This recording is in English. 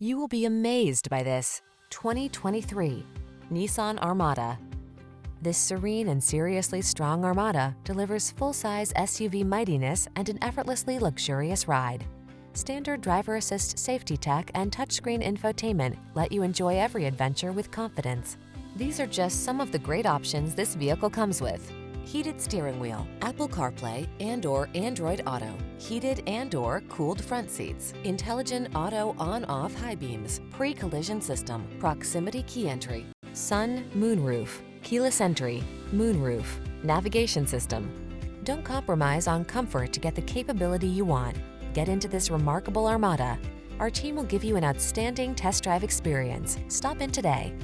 You will be amazed by this 2023 Nissan Armada. This serene and seriously strong Armada delivers full-size SUV mightiness and an effortlessly luxurious ride. Standard driver assist safety tech and touchscreen infotainment let you enjoy every adventure with confidence. These are just some of the great options this vehicle comes with: heated steering wheel, Apple CarPlay and/or Android Auto, heated and/or cooled front seats, intelligent auto on-off high beams, pre-collision system, proximity key entry, sun, moonroof, keyless entry, moonroof, navigation system. Don't compromise on comfort to get the capability you want. Get into this remarkable Armada. Our team will give you an outstanding test drive experience. Stop in today.